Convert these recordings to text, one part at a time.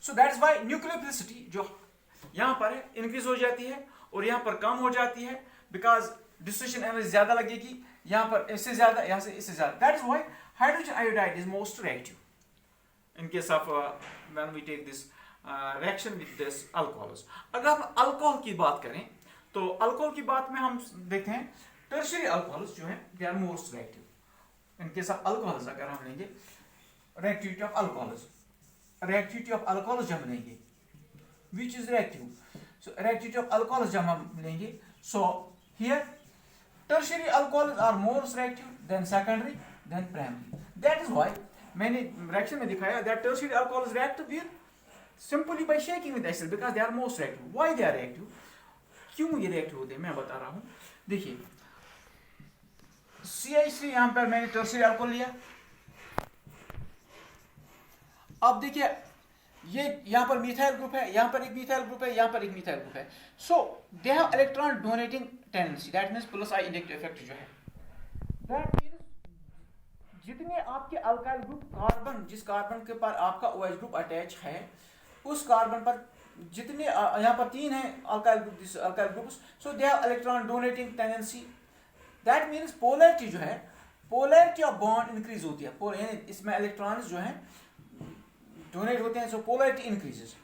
So that's why nucleophilicity जो यहाँ पर है इंक्रीज हो जाती है और यहाँ पर कम हो जाती है, बिकॉज डिसोसिएशन एनर्जी ज्यादा लगेगी, यहाँ पर इससे ज्यादा, यहाँ से इससे ज्यादा. That is why hydrogen iodide is most reactive in case of when we take this reaction with this alcohols. अगर हम अल्कोहल की बात करें तो अल्कोहल की बात में हम देखते हैं टर्शियरी अल्कोहल्स जो है they are most reactive. In case of alcohols अगर हम लेंगे reactivity of alcohols, reactivity of alcohols जब हम लेंगे which is reactive, so reactivity of alcohols जब हम लेंगे, so here tertiary alcohols are more reactive than secondary than primary. That is why मैंने रिएक्शन में दिखाया that tertiary alcohols react with simply by shaking with acid because they are most reactive. Why they are reactive? क्यों ये reactive होते हैं मैं बता रहा हूँ. देखिए CH3 यहाँ पर मैंने tertiary alcohol लिया. अब देखिए ये यहाँ पर मिथाइल ग्रुप है, यहाँ पर एक मिथाइल ग्रुप है, यहाँ पर एक मिथाइल ग्रुप है. So they have electron donating tendency, that means plus I inductive effect जो है. दैट मींस जितने आपके अल्काइल ग्रुप कार्बन, जिस कार्बन के पर आपका OH ग्रुप अटैच है, उस कार्बन पर जितने यहाँ पर 3 हैं alkyl groups, so they have electron donating tendency. That means polarity जो है, पोलैरिटी ऑफ बॉन्ड इंक्रीज होती है, इसमें इलेक्ट्रॉन्स जो हैं डोनेट होते हैं, so polarity increases,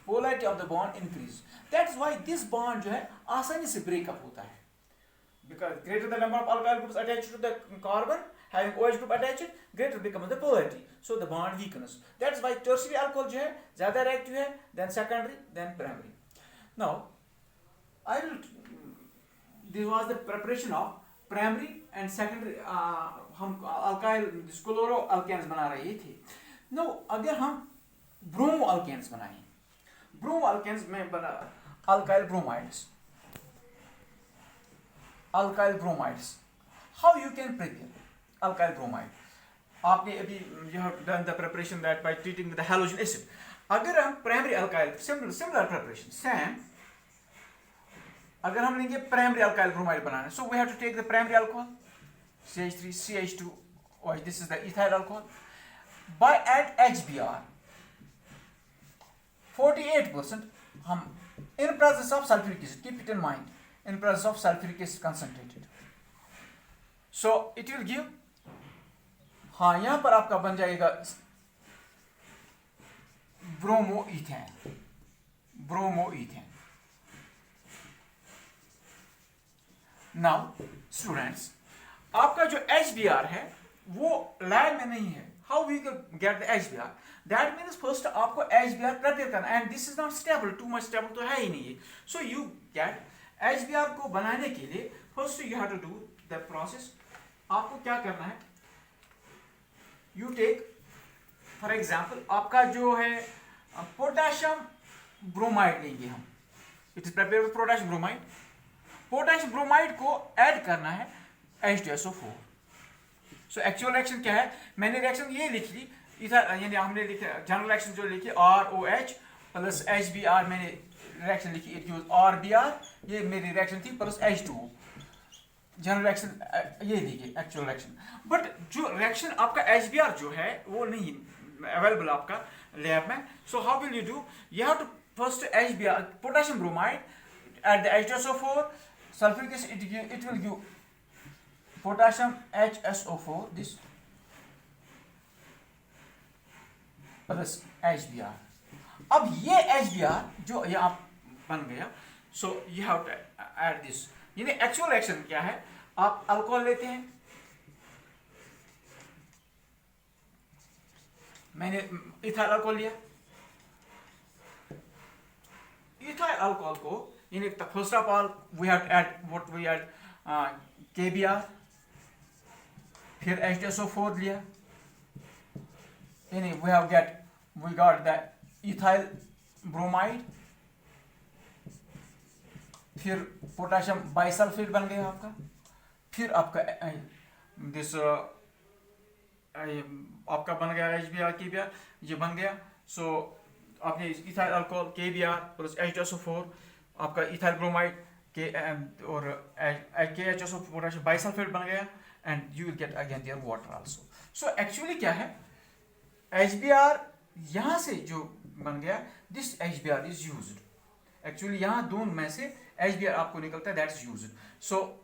polarity of the bond increase. That is why this bond जो है आसानी से ब्रेकअप होता है, because greater the number of alkyl groups attached to the carbon having OH group attached, greater becomes the polarity, so the bond weakens. That's why tertiary alcohol जो है ज़्यादा reactive है than secondary than primary. Now this was the preparation of primary and secondary. हम alkyl chloro alkanes बना रहे थे. Now अगर हम bromo alkanes बनाएं, bromo alkanes में बना alkyl bromides, alkyl bromides. How you can prepare alkyl bromide? आपने अभी you have done the preparation that by treating with the halogen acid. अगर हम primary alkyl similar preparation same, अगर हम लेंगे primary alkyl bromide banana, so we have to take the primary alcohol CH3 CH2 OH, this is the ethyl alcohol, by add HBr 48%. हम in presence of sulfuric acid, keep it in mind, in presence of sulfuric acid concentrated, so it will give, हाँ यहाँ पर आपका बन जाएगा bromoethane, bromoethane. Now students, आपका जो HBr है वो लैब में नहीं है. How we get the HBr? That means first आपको HBr प्रिपेयर करना, and this is not stable, too much stable तो है ही नहीं है. सो यू गेट HBr को बनाने के लिए first you have to do the process. आपको क्या करना है, यू टेक फॉर एग्जाम्पल आपका जो है पोटेशियम ब्रोमाइड लेंगे हम, it is prepare with potassium bromide. Potassium bromide को ऐड करना है H2SO4. सो एक्चुअल रिएक्शन क्या है, मैंने रिएक्शन ये लिख ली, यानी हमने लिखा जनरल रिएक्शन जो लिखी ROH प्लस HBr, मैंने रिएक्शन लिखी इट यूज RBr, ये मेरी रिएक्शन थी प्लस H2O. जनरल रिएक्शन ये लिखिए एक्चुअल रिएक्शन. बट जो रिएक्शन आपका HBr जो है वो नहीं अवेलेबल आपका लैब में. So how will you do, you have to first HBr potassium bromide at the H2SO4 sulfuric acid, it will give potassium HSO4 this plus HBr. अब ये HBr जो यहाँ बन गया, so you have to add this. यानी actual reaction क्या है, आप अल्कोहल लेते हैं, मैंने इथाइल अल्कोहल लिया, इथाइल अल्कोहल को यानी first of all we have to add what we add KBr, फिर H2SO4 लिया, यानी we got the ethyl bromide, फिर पोटेशियम बाइसल्फेट बन गया आपका, फिर आपका दिस आपका बन गया HBr KBr, ये बन गया. सो आपने ethyl alcohol KBr plus H2SO4 आपका इथाइल ब्रोमाइड के और KHSO पोटेशियम बाइसल्फेट बन गया, and you will get again there water also. So actually क्या है, HBr यहाँ से जो बन गया, this HBr is used. Actually यहाँ दोनों में से HBr आपको निकलता है, that is used. So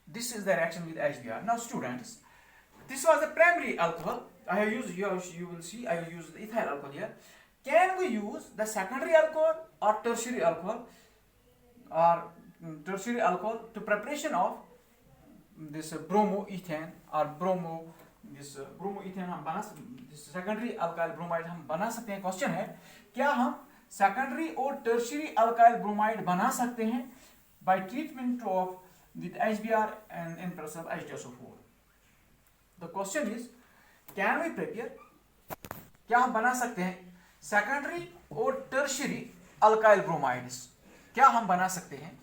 this is the reaction with HBr। Now students, this was the primary alcohol. I have used, you will see, I have used the ethyl alcohol here. Can we use the secondary alcohol or tertiary alcohol to preparation of this bromoethane or bromoethane हम बना, this secondary alkyl bromide हम बना सकते हैं। Question है, क्या हम secondary और टर्शियरी अल्काइल ब्रोमाइड बना सकते हैं by treatment of with HBr and in presence of H2SO4? The question is, can we prepare, क्या हम बना सकते हैं सेकेंडरी और टर्शियरी अल्काइल ब्रोमाइड्स, क्या हम बना सकते हैं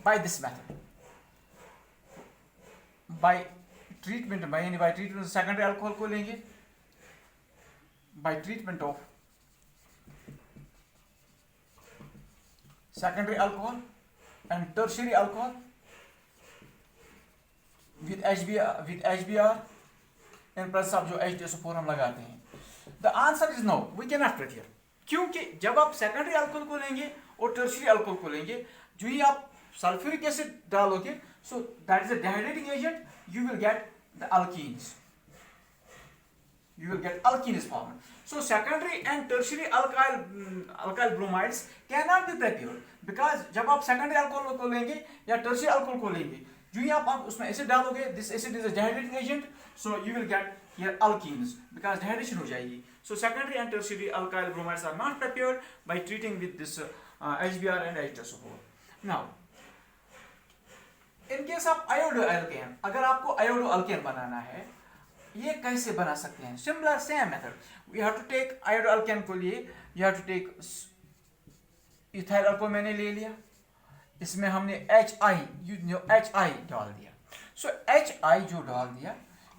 by this method, by treatment, by treatment secondary alcohol को लेंगे, by treatment of secondary alcohol and tertiary alcohol with HBr in presence of जो H2SO4 हम लगाते हैं। The answer is no, we cannot prepare। क्योंकि जब आप सेकेंडरी अल्कोहल को लेंगे और टर्शियरी अल्कोहल को लेंगे, जो ही आप सल्फ्यूरिक एसिड डालोगे, so that is a dehydrating agent, you will get the alkenes, you will get alkenes formed। So secondary and tertiary alkyl bromides cannot be prepared, because जब आप secondary alcohol को लेंगे या tertiary alcohol को लेंगे, जो ही आप उसमें एसिड डालोगे, this acid is a dehydrating agent, so you will get here alkenes, because dehydration हो जाएगी। So secondary and tertiary alkyl bromides are not prepared by treating with this HBr and H2SO4। Now in case of iodoalkane, अगर आपको iodoalkane बनाना है, ये कैसे बना सकते हैं? Similar same method, we have to take iodoalkane को लिए, you have to take ethyl alcohol मैंने ले लिया, इसमें हमने HI डाल दिया। So HI जो डाल दिया,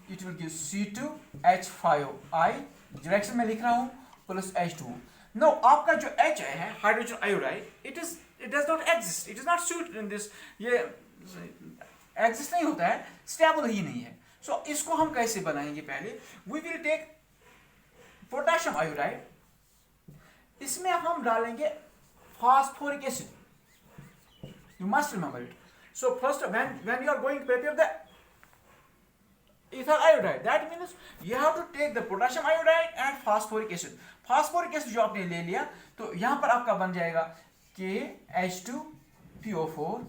it will give C2H5I, direction में लिख रहा हूँ, प्लस H2। Now आपका जो HI है, hydrogen iodide, it does not exist, it is not suited in this, ये एग्जिस्ट नहीं होता है, स्टेबल ही नहीं है। सो इसको हम कैसे बनाएंगे? पहले we will take potassium iodide, इसमें हम डालेंगे phosphoric acid, you must remember it। So first when you are going to prepare the ethyl iodide, that means you have to take the potassium iodide and phosphoric acid। phosphoric acid जो आपने ले लिया, तो यहाँ पर आपका बन जाएगा KH2PO4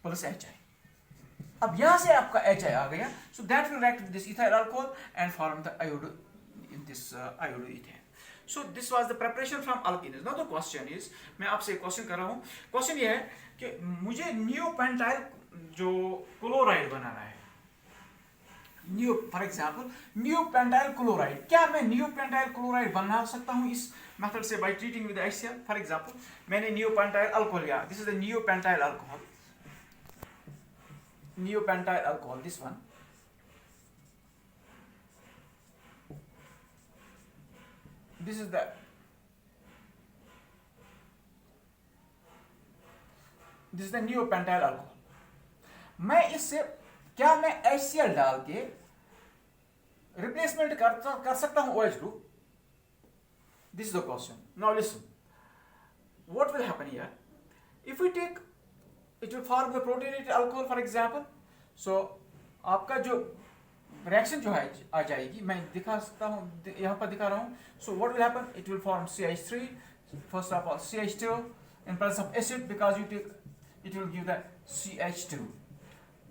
प्लस HI। अब यहाँ से आपका HI आ गया, so that will react with this ethyl alcohol and form the iodoethane। So this was the preparation from alkenes। Now the question is, मैं आपसे क्वेश्चन कर रहा हूँ, क्वेश्चन ये है कि मुझे नियोपेंटाइल जो क्लोराइड बनाना है, फॉर एग्जाम्पल नियोपेंटाइल क्लोराइड, क्या मैं नियोपेंटाइल क्लोराइड बना सकता हूँ इस मेथड से by treating with HCl? For example मैंने नियोपेंटाइल अल्कोहल लिया, this is the neopentyl alcohol, neopentyl alcohol, this one, this is the neopentyl alcohol. मैं इससे क्या मैं HCl डाल के रिप्लेसमेंट कर सकता हूं OH group? This is the question. Now listen, what will happen here if we take, it will form the protonated alcohol for example. So आपका जो रिएक्शन जो है आ जाएगी, मैं दिखा सकता हूँ, यहाँ पर दिखा रहा हूँ। So what will happen, it will form CH3, first of all CH2 in presence of acid, because you take, it will give the CH2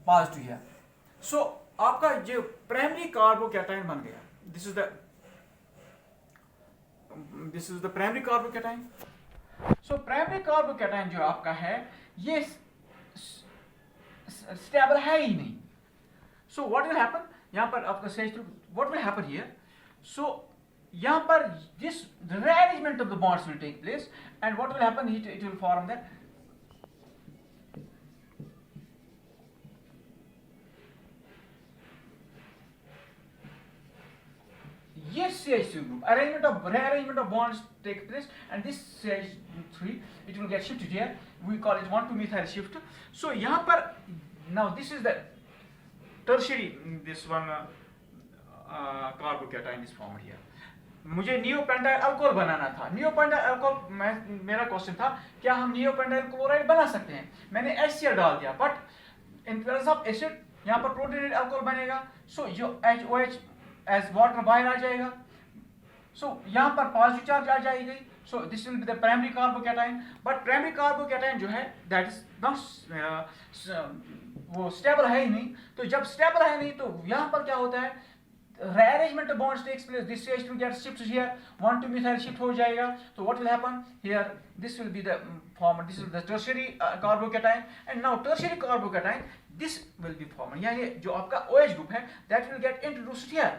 positive here। so आपका जो प्राइमरी कार्बोकैटायन बन गया, this is the primary carbocation. so primary carbocation जो आपका है, ये stable है ही नहीं। so what will happen, यहाँ पर आपका CH2, what will happen here, so यहाँ पर this rearrangement of the bonds will take place, and what will happen, it will form that yes CH3 group, rearrangement of bonds take place, and this CH3 it will get shifted here, we call it 1,2-methyl shift। so यहाँ पर now this is the tertiary, this one carbocation is formed here। मुझे neopentyl alcohol बनाना था। Neopentyl alcohol मेरा question था क्या हम neopentyl chloride बना सकते हैं। मैंने HCl डाल दिया, but in presence of acid यहाँ पर प्रोटोनेटेड अल्कोहल बनेगा। सो जो HOH एज वाटर बाहर आ जाएगा। सो यहाँ पर पॉजिटिव चार्ज आ जाएगी। So this will be the primary carbocation. But primary carbocation जो है दैट इज नॉट वो स्टेबल है ही नहीं। तो जब स्टेबल है नहीं तो यहाँ पर क्या होता है, rearrangement of bonds takes place. This H will get shifted here, 1 to methyl shift हो जाएगा. So what will happen here? This will be the former. This is the tertiary carbocation, and now tertiary carbocation this will be formed. यानी जो आपका OH group है that will get introduced here,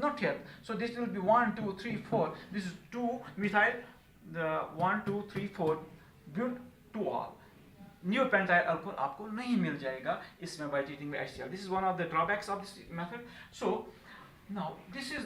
not here. So this will be 1 2 3 4. This is 2 methyl, the 1 2 3 4 but 2 all. Neopentyl alcohol आपको नहीं मिल जाएगा इसमें by treating with HCl. This is one of the drawbacks of this method. So now this is